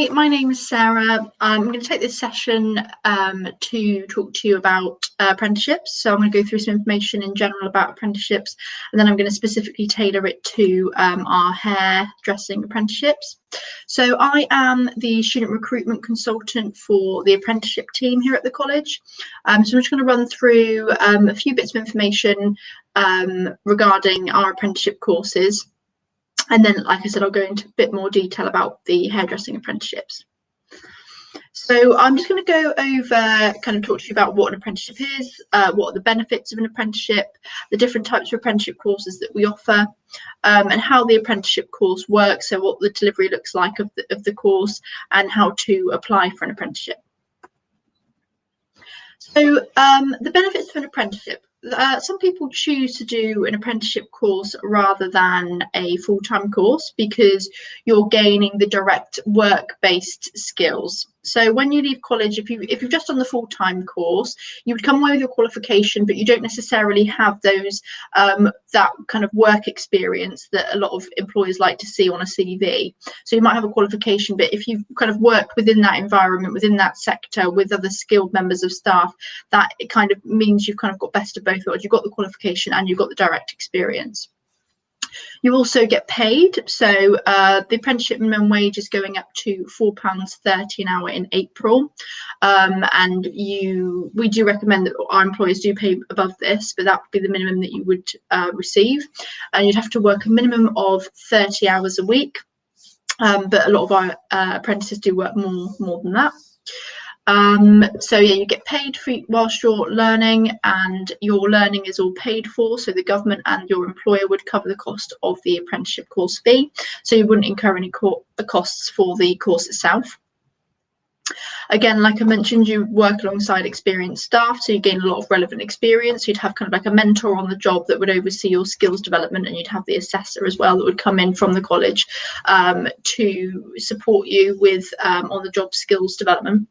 Hi, my name is Sarah. I'm going to take this session to talk to you about apprenticeships. So I'm going to go through some information in general about apprenticeships, and then I'm going to specifically tailor it to our hairdressing apprenticeships. So I am the Student Recruitment Consultant for the apprenticeship team here at the college. So I'm just going to run through a few bits of information regarding our apprenticeship courses. And then, like I said, I'll go into a bit more detail about the hairdressing apprenticeships. So I'm just going to go over, kind of talk to you about what an apprenticeship is, what are the benefits of an apprenticeship, the different types of apprenticeship courses that we offer, and how the apprenticeship course works, so what the delivery looks like of the course, and how to apply for an apprenticeship. So the benefits of an apprenticeship. Some people choose to do an apprenticeship course rather than a full-time course because you're gaining the direct work-based skills. So when you leave college, if you've just done the full-time course, you would come away with your qualification, but you don't necessarily have those that kind of work experience that a lot of employers like to see on a CV. So you might have a qualification, but if you've kind of worked within that environment, within that sector, with other skilled members of staff, that it kind of means you've kind of got best of both worlds. You've got the qualification and you've got the direct experience. You also get paid. So the apprenticeship minimum wage is going up to £4.30 an hour in April, and we do recommend that our employers do pay above this, but that would be the minimum that you would receive, and you'd have to work a minimum of 30 hours a week, but a lot of our apprentices do work more than that. So yeah, you get paid for whilst you're learning, and your learning is all paid for, so the government and your employer would cover the cost of the apprenticeship course fee, so you wouldn't incur any costs for the course itself. Again, like I mentioned, you work alongside experienced staff, so you gain a lot of relevant experience. You'd have kind of like a mentor on the job that would oversee your skills development, and you'd have the assessor as well that would come in from the college to support you with on-the-job skills development.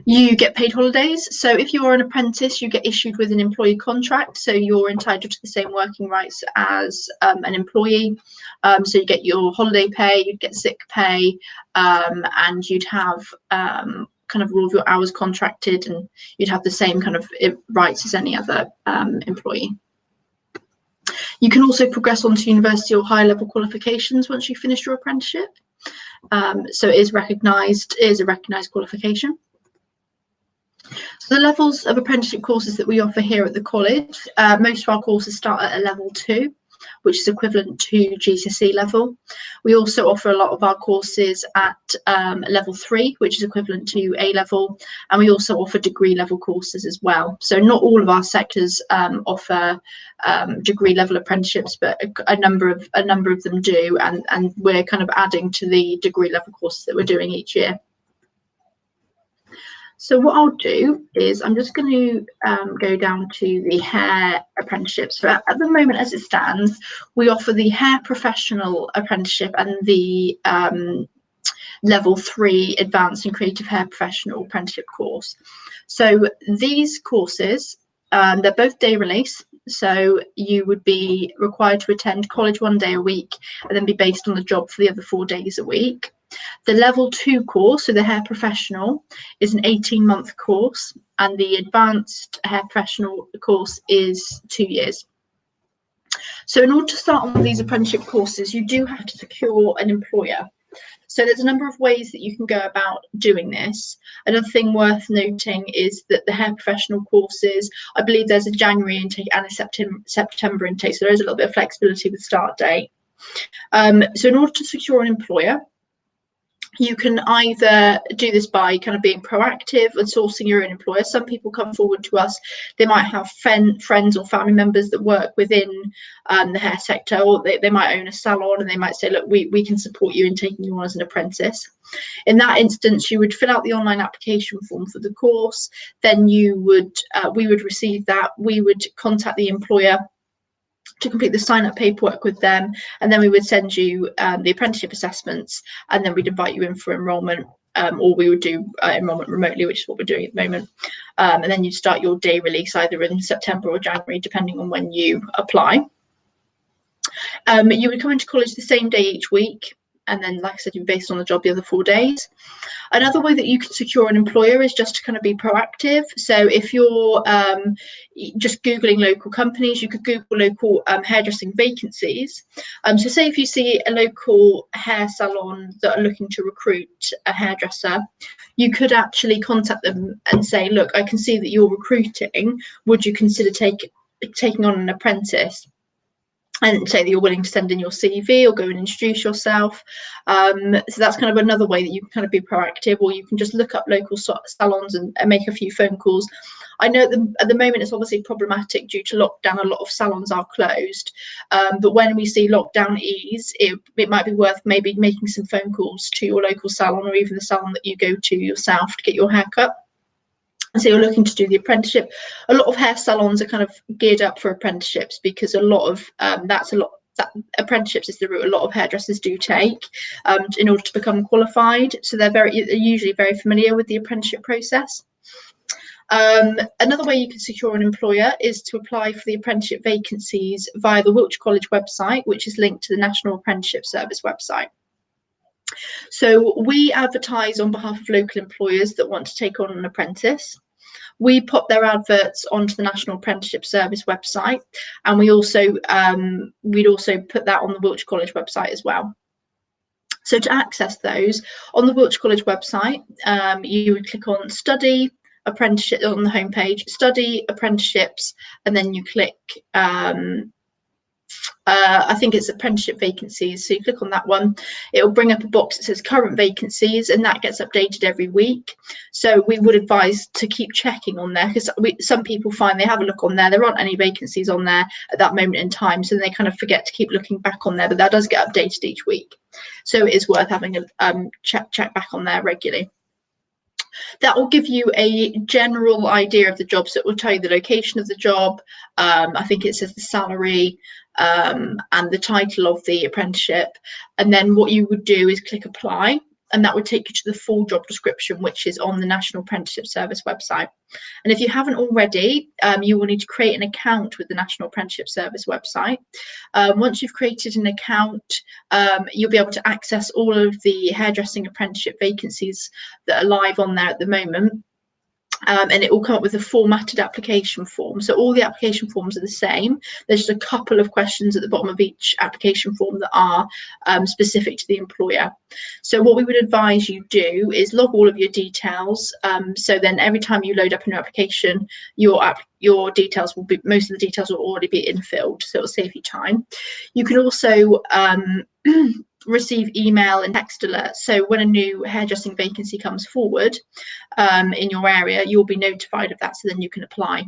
You get paid holidays. So if you're an apprentice, you get issued with an employee contract, so you're entitled to the same working rights as an employee. So you get your holiday pay, you'd get sick pay, and you'd have kind of all of your hours contracted, and you'd have the same kind of rights as any other employee. You can also progress on to university or higher level qualifications once you finish your apprenticeship. So it is recognised, a recognised qualification. So the levels of apprenticeship courses that we offer here at the college, most of our courses start at a level 2, which is equivalent to GCSE level. We also offer a lot of our courses at level 3, which is equivalent to A level, and we also offer degree level courses as well. So not all of our sectors offer degree level apprenticeships, but a number of them do, and we're kind of adding to the degree level courses that we're doing each year. So what I'll do is I'm just going to go down to the hair apprenticeships. So at the moment, as it stands, we offer the hair professional apprenticeship and the level 3 advanced and creative hair professional apprenticeship course. So these courses, they're both day release. So you would be required to attend college 1 day a week and then be based on the job for the other 4 days a week. The level 2 course, so the hair professional, is an 18-month course, and the advanced hair professional course is 2 years. So in order to start on these apprenticeship courses, you do have to secure an employer. So there's a number of ways that you can go about doing this. Another thing worth noting is that the hair professional courses, I believe there's a January intake and a September intake, so there is a little bit of flexibility with start date. So in order to secure an employer, you can either do this by kind of being proactive and sourcing your own employer. Some people come forward to us, they might have friends or family members that work within the hair sector, or they might own a salon, and they might say, look, we can support you in taking you on as an apprentice. In that instance, you would fill out the online application form for the course, then we would receive that, we would contact the employer to complete the sign-up paperwork with them, and then we would send you the apprenticeship assessments, and then we'd invite you in for enrolment, or we would do enrolment remotely, which is what we're doing at the moment, and then you'd start your day release either in September or January, depending on when you apply. You would come into college the same day each week. and then, like I said, you're based on the job the other 4 days. Another way that you can secure an employer is just to kind of be proactive. So if you're just Googling local companies, you could Google local hairdressing vacancies. So say if you see a local hair salon that are looking to recruit a hairdresser, you could actually contact them and say, look, I can see that you're recruiting. Would you consider taking on an apprentice? And say that you're willing to send in your CV or go and introduce yourself. So that's kind of another way that you can kind of be proactive, or you can just look up local salons and make a few phone calls. I know at the moment it's obviously problematic due to lockdown. A lot of salons are closed, but when we see lockdown ease, it might be worth maybe making some phone calls to your local salon, or even the salon that you go to yourself to get your hair cut. And so you're looking to do the apprenticeship. A lot of hair salons are kind of geared up for apprenticeships, because a lot of that apprenticeships is the route a lot of hairdressers do take in order to become qualified. So they're usually very familiar with the apprenticeship process. Another way you can secure an employer is to apply for the apprenticeship vacancies via the Wiltshire College website, which is linked to the National Apprenticeship Service website. So we advertise on behalf of local employers that want to take on an apprentice. We pop their adverts onto the National Apprenticeship Service website, and we'd also put that on the Wiltshire College website as well. So to access those, on the Wiltshire College website, you would click on Study Apprenticeship on the homepage, Study Apprenticeships, and then you click I think it's apprenticeship vacancies. So you click on that one, it will bring up a box that says current vacancies, and that gets updated every week. So we would advise to keep checking on there, because some people find they have a look on there aren't any vacancies on there at that moment in time, so they kind of forget to keep looking back on there, but that does get updated each week. So it is worth having a check back on there regularly. That will give you a general idea of the job, so it will tell you the location of the job. I think it says the salary and the title of the apprenticeship, and then what you would do is click apply, and that would take you to the full job description, which is on the National Apprenticeship Service website. And if you haven't already, you will need to create an account with the National Apprenticeship Service website. Once you've created an account, you'll be able to access all of the hairdressing apprenticeship vacancies that are live on there at the moment. And it will come up with a formatted application form. So all the application forms are the same. There's just a couple of questions at the bottom of each application form that are specific to the employer. So what we would advise you do is log all of your details. So then every time you load up a new application, your details will be, most of the details will already be infilled, so it'll save you time. You can also receive email and text alerts, so when a new hairdressing vacancy comes forward in your area, you'll be notified of that, so then you can apply.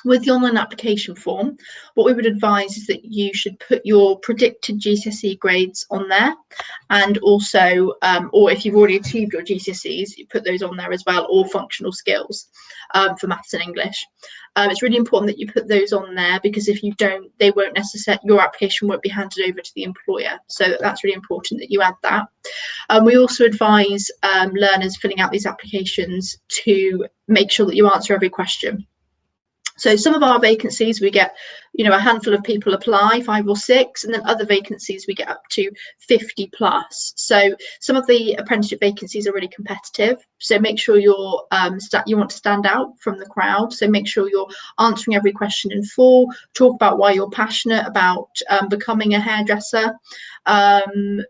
With the online application form, what we would advise is that you should put your predicted GCSE grades on there, and also, or if you've already achieved your GCSEs, you put those on there as well, or functional skills for maths and English. It's really important that you put those on there, because if you don't, they won't necessarily, your application won't be handed over to the employer. So that's really important that you add that. We also advise learners filling out these applications to make sure that you answer every question. So some of our vacancies, we get, a handful of people apply, 5 or 6, and then other vacancies we get up to 50 plus. So some of the apprenticeship vacancies are really competitive. So make sure you want to stand out from the crowd. So make sure you're answering every question in full. Talk about why you're passionate about becoming a hairdresser. And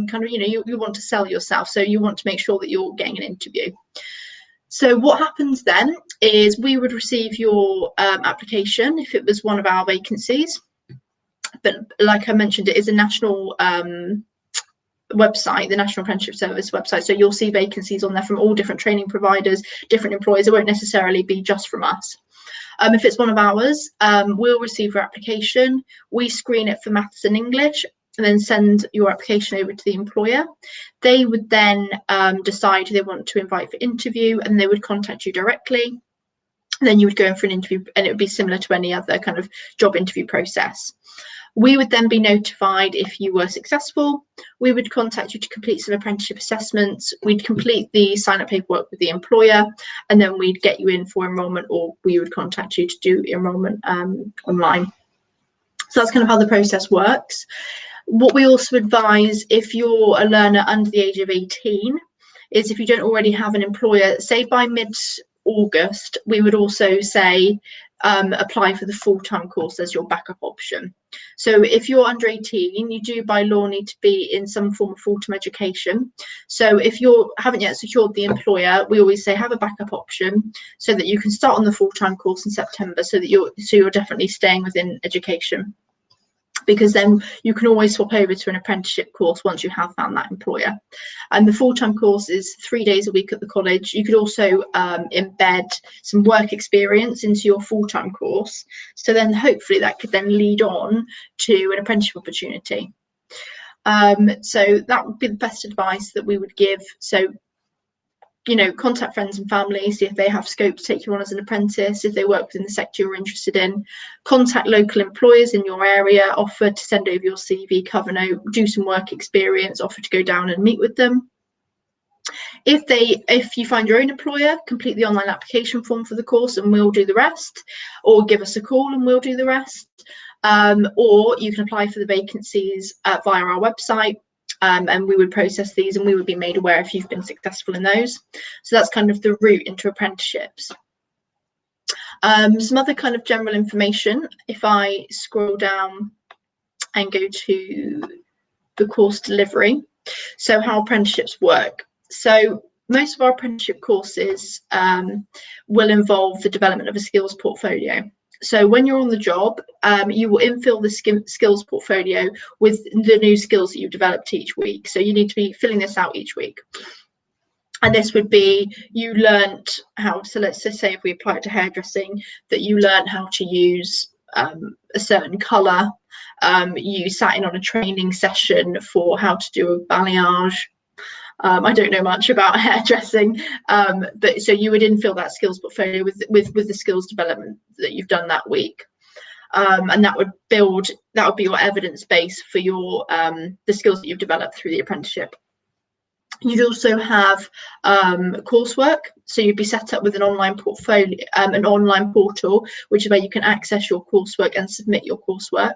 kind of, you want to sell yourself. So you want to make sure that you're getting an interview. So what happens then is we would receive your application if it was one of our vacancies. But like I mentioned, it is a national website, the National Apprenticeship Service website. So you'll see vacancies on there from all different training providers, different employers. It won't necessarily be just from us. If it's one of ours, we'll receive your application. We screen it for maths and English, and then send your application over to the employer. They would then decide who they want to invite for interview, and they would contact you directly. And then you would go in for an interview, and it would be similar to any other kind of job interview process. We would then be notified if you were successful. We would contact you to complete some apprenticeship assessments. We'd complete the sign-up paperwork with the employer, and then we'd get you in for enrolment, or we would contact you to do enrolment online. So that's kind of how the process works. What we also advise, if you're a learner under the age of 18, is if you don't already have an employer, say by mid-August, we would also say apply for the full-time course as your backup option. So if you're under 18, you do by law need to be in some form of full-time education. So if you haven't yet secured the employer, we always say have a backup option so that you can start on the full-time course in September, so that you're definitely staying within education, because then you can always swap over to an apprenticeship course once you have found that employer. And the full-time course is 3 days a week at the college. You could also embed some work experience into your full-time course, so then hopefully that could then lead on to an apprenticeship opportunity. So that would be the best advice that we would give. So, you know, contact friends and family, see if they have scope to take you on as an apprentice, if they work within the sector you're interested in. Contact local employers in your area, offer to send over your CV, cover note, do some work experience, offer to go down and meet with them. If you find your own employer, complete the online application form for the course and we'll do the rest, or give us a call and we'll do the rest. Or you can apply for the vacancies via our website. And we would process these and we would be made aware if you've been successful in those. So that's kind of the route into apprenticeships. Some other kind of general information, if I scroll down and go to the course delivery. So how apprenticeships work. So most of our apprenticeship courses will involve the development of a skills portfolio. So when you're on the job, you will infill the skills portfolio with the new skills that you've developed each week. So you need to be filling this out each week. And this would be, you learnt how, so let's just say if we apply it to hairdressing, that you learnt how to use a certain colour. You sat in on a training session for how to do a balayage. I don't know much about hairdressing, but so you would infill that skills portfolio with the skills development that you've done that week, and that would be your evidence base for your the skills that you've developed through the apprenticeship. You'd also have coursework, so you'd be set up with an online portfolio, an online portal, which is where you can access your coursework and submit your coursework.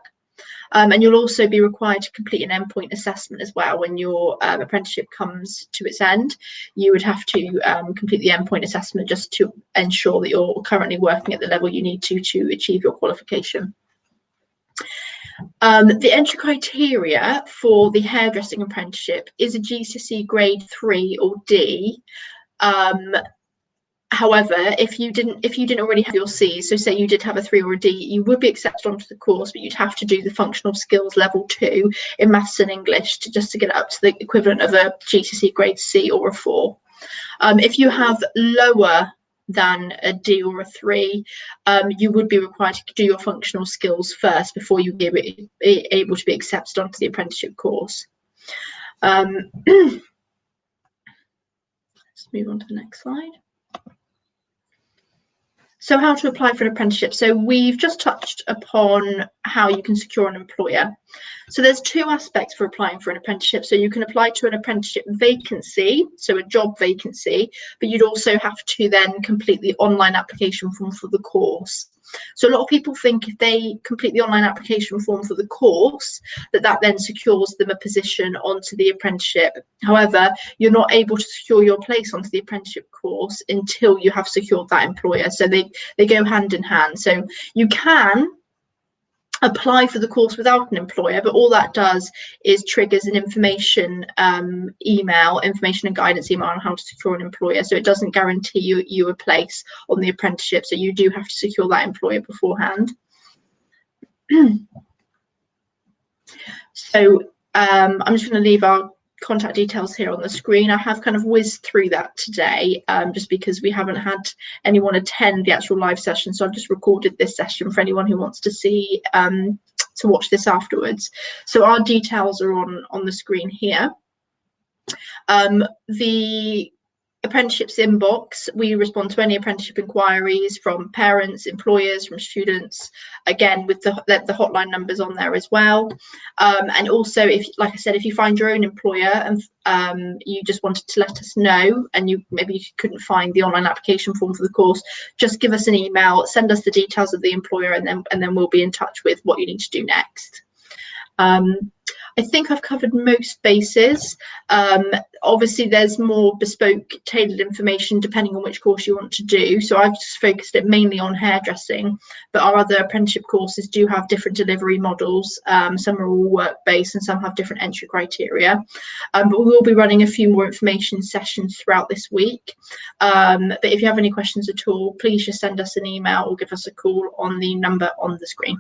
And you'll also be required to complete an endpoint assessment as well. When your apprenticeship comes to its end, you would have to complete the endpoint assessment just to ensure that you're currently working at the level you need to achieve your qualification. The entry criteria for the hairdressing apprenticeship is a GCSE grade 3 or D. However, if you didn't already have your C, so say you did have a 3 or a D, you would be accepted onto the course, but you'd have to do the functional skills level 2 in maths and English just to get up to the equivalent of a GCSE grade C or a 4. If you have lower than a D or a 3, you would be required to do your functional skills first before you'd be able to be accepted onto the apprenticeship course. Let's move on to the next slide. So how to apply for an apprenticeship. So we've just touched upon how you can secure an employer. So there's 2 aspects for applying for an apprenticeship. So you can apply to an apprenticeship vacancy, so a job vacancy, but you'd also have to then complete the online application form for the course. So a lot of people think if they complete the online application form for the course, that then secures them a position onto the apprenticeship. However, you're not able to secure your place onto the apprenticeship course until you have secured that employer. So they go hand in hand. So you can apply for the course without an employer, but all that does is triggers an information and guidance email on how to secure an employer. So it doesn't guarantee you a place on the apprenticeship, so you do have to secure that employer beforehand. So I'm just going to leave our contact details here on the screen. I have kind of whizzed through that today just because we haven't had anyone attend the actual live session, so I've just recorded this session for anyone who wants to see to watch this afterwards. So our details are on the screen here. The apprenticeships inbox, we respond to any apprenticeship inquiries from parents, employers, from students, again with the hotline numbers on there as well. And also, like I said, if you find your own employer and you just wanted to let us know, and maybe you couldn't find the online application form for the course, just give us an email, send us the details of the employer, and then we'll be in touch with what you need to do next. I think I've covered most bases. Obviously, there's more bespoke, tailored information depending on which course you want to do. So I've just focused it mainly on hairdressing, but our other apprenticeship courses do have different delivery models. Some are all work-based and some have different entry criteria. But we will be running a few more information sessions throughout this week. But if you have any questions at all, please just send us an email or give us a call on the number on the screen.